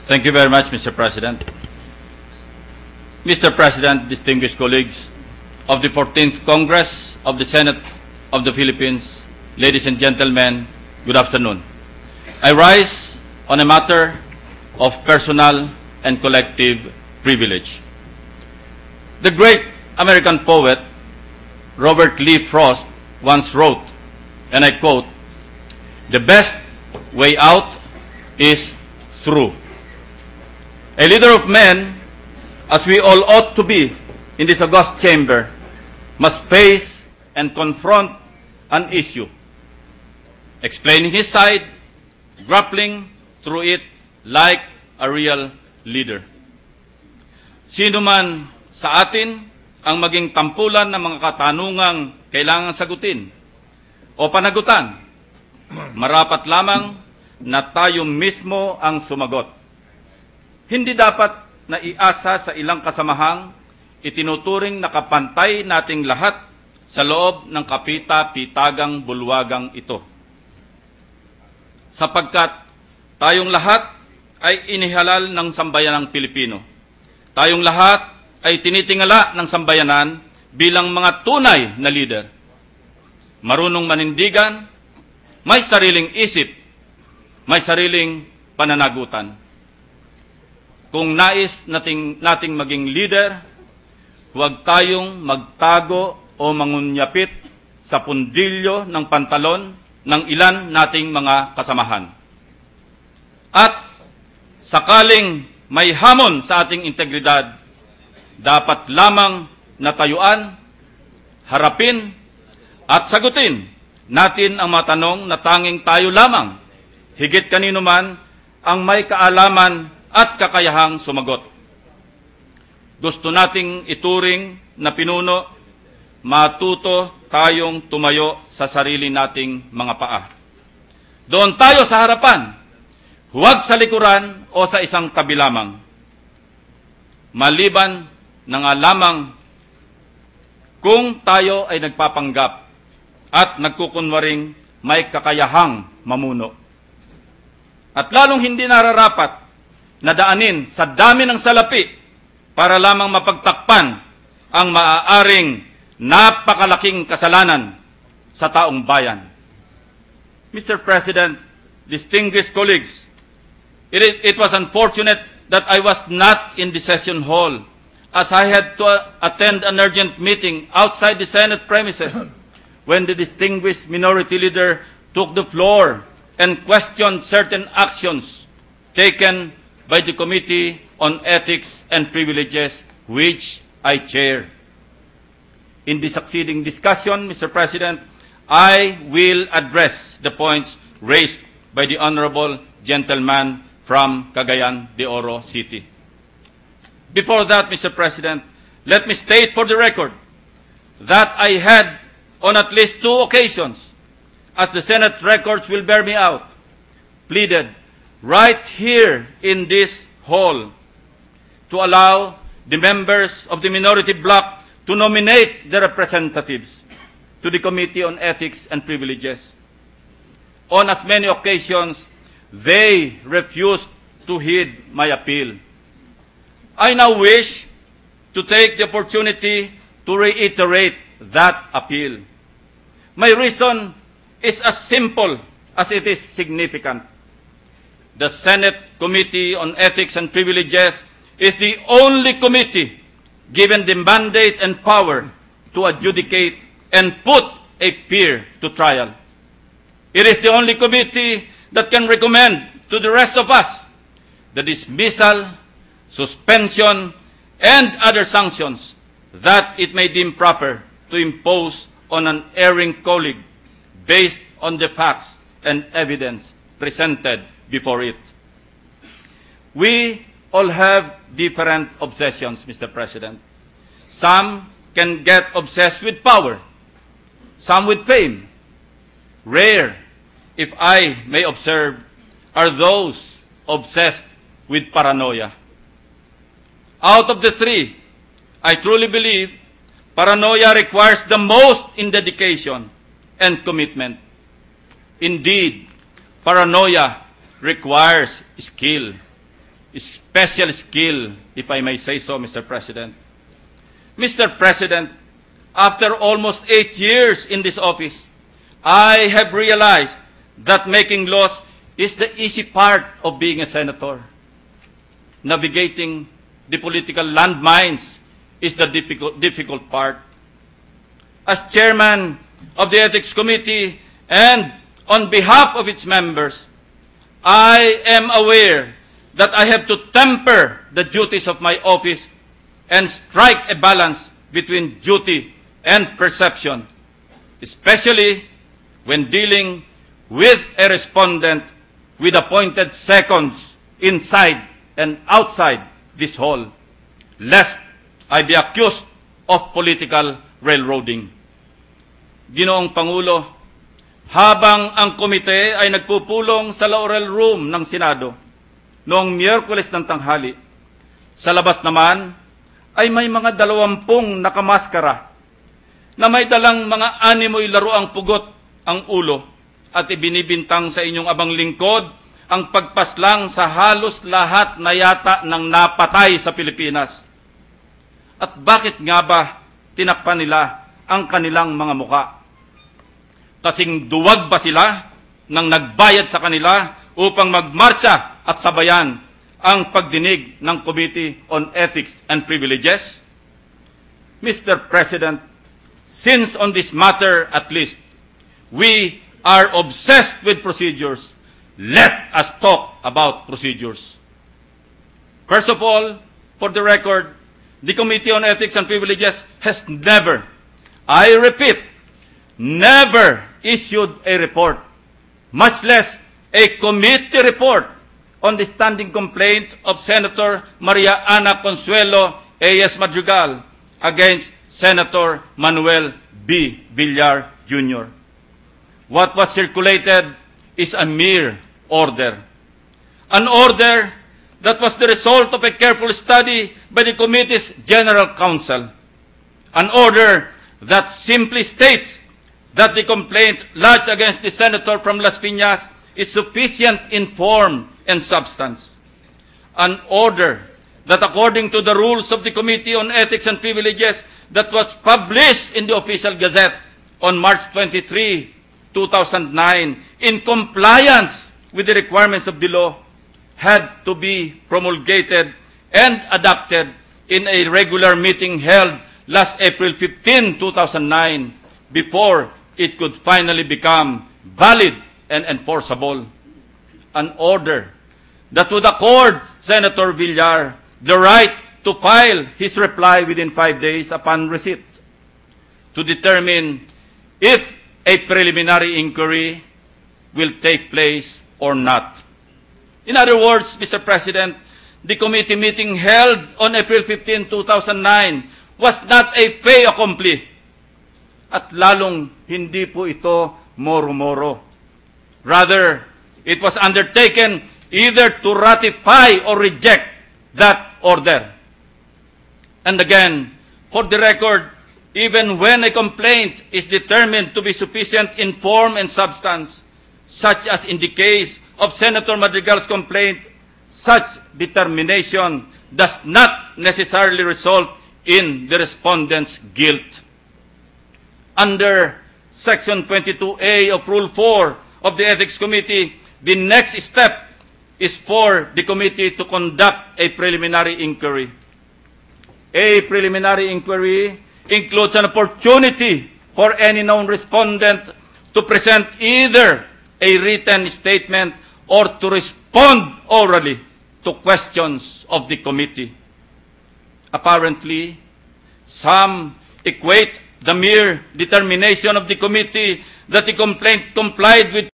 Thank you very much, Mr. President. Mr. President, distinguished colleagues of the 14th Congress of the Senate of the Philippines, ladies and gentlemen, good afternoon. I rise on a matter of personal and collective privilege. The great American poet Robert Lee Frost once wrote, and I quote, "The best way out is through." A leader of men, as we all ought to be in this august chamber, must face and confront an issue, explaining his side, grappling through it like a real leader. Sino man sa atin ang maging tampulan ng mga katanungang kailangang sagutin o panagutan, marapat lamang na tayo mismo ang sumagot. Hindi dapat na iasa sa ilang kasamahang itinuturing na kapantay nating lahat sa loob ng kapita-pitagang bulwagang ito. Sapagkat tayong lahat ay inihalal ng sambayanang Pilipino. Tayong lahat ay tinitingala ng sambayanan bilang mga tunay na leader. Marunong manindigan, may sariling isip, may sariling pananagutan. Kung nais nating maging leader, huwag tayong magtago o mangunyapit sa pundilyo ng pantalon ng ilan nating mga kasamahan. At sakaling may hamon sa ating integridad, dapat lamang natayuan, harapin, at sagutin natin ang mga tanong na tanging tayo lamang, higit kanino man, ang may kaalaman at kakayahang sumagot. Gusto nating ituring na pinuno, matuto tayong tumayo sa sarili nating mga paa. Doon tayo sa harapan, huwag sa likuran o sa isang tabi lamang. Maliban na nga lamang kung tayo ay nagpapanggap at nagkukunwaring may kakayahang mamuno. At lalong hindi nararapat na daanin sa dami ng salapi para lamang mapagtakpan ang maaaring napakalaking kasalanan sa taong bayan. Mr. President, distinguished colleagues, it was unfortunate that I was not in the session hall as I had to attend an urgent meeting outside the Senate premises when the distinguished minority leader took the floor and questioned certain actions taken by the Committee on Ethics and Privileges, which I chair. In the succeeding discussion, Mr. President, I will address the points raised by the Honorable Gentleman from Cagayan de Oro City. Before that, Mr. President, let me state for the record that I had, on at least 2 occasions, as the Senate records will bear me out, pleaded right here in this hall to allow the members of the minority bloc to nominate their representatives to the Committee on Ethics and Privileges. On as many occasions, they refused to heed my appeal. I now wish to take the opportunity to reiterate that appeal. My reason is as simple as it is significant. The Senate Committee on Ethics and Privileges is the only committee given the mandate and power to adjudicate and put a peer to trial. It is the only committee that can recommend to the rest of us the dismissal, suspension, and other sanctions that it may deem proper to impose on an erring colleague based on the facts and evidence presented before it. We all have different obsessions, Mr. President. Some can get obsessed with power, some with fame. Rare, if I may observe, are those obsessed with paranoia. Out of the 3, I truly believe paranoia requires the most in dedication and commitment. Indeed, paranoia requires skill. special skill, if I may say so, Mr. President. Mr. President, after almost 8 years in this office, I have realized that making laws is the easy part of being a senator. Navigating the political landmines is the difficult part. As chairman of the Ethics Committee and on behalf of its members, I am aware that I have to temper the duties of my office and strike a balance between duty and perception, especially when dealing with a respondent with appointed seconds inside and outside this hall, lest I be accused of political railroading. Ginoong Pangulo, habang ang komite ay nagpupulong sa Laurel Room ng Senado noong Miyerkules ng tanghali, sa labas naman ay may mga 20 nakamaskara na may dalang mga animoy laruang pugot ang ulo at ibinibintang sa inyong abang lingkod ang pagpaslang sa halos lahat na yata ng napatay sa Pilipinas. At bakit nga ba tinakpan nila ang kanilang mga muka? Kasing duwag ba sila nang nagbayad sa kanila upang magmarcha at sabayan ang pagdinig ng Committee on Ethics and Privileges? Mr. President, since on this matter at least, we are obsessed with procedures, let us talk about procedures. First of all, for the record, the Committee on Ethics and Privileges has never, I repeat, never issued a report, much less a committee report on the standing complaint of Senator Maria Ana Consuelo A.S. Madrigal against Senator Manuel B. Villar Jr. What was circulated is a mere order. An order that was the result of a careful study by the committee's General Counsel. An order that simply states that the complaint lodged against the senator from Las Piñas is sufficient in form and substance. An order that, according to the rules of the Committee on Ethics and Privileges that was published in the Official Gazette on March 23, 2009, in compliance with the requirements of the law, had to be promulgated and adopted in a regular meeting held last April 15, 2009, before it could finally become valid and enforceable. An order that would accord Senator Villar the right to file his reply within 5 days upon receipt, to determine if a preliminary inquiry will take place or not. In other words, Mr. President, the committee meeting held on April 15, 2009 was not a fait accompli. At lalong hindi po ito moro-moro. Rather, it was undertaken either to ratify or reject that order. And again, for the record, even when a complaint is determined to be sufficient in form and substance, such as in the case of Senator Madrigal's complaint, such determination does not necessarily result in the respondent's guilt. Under Section 22A of Rule 4 of the Ethics Committee, the next step is for the committee to conduct a preliminary inquiry. A preliminary inquiry includes an opportunity for any known respondent to present either a written statement or to respond orally to questions of the committee. Apparently, some equate the mere determination of the committee that the complaint complied with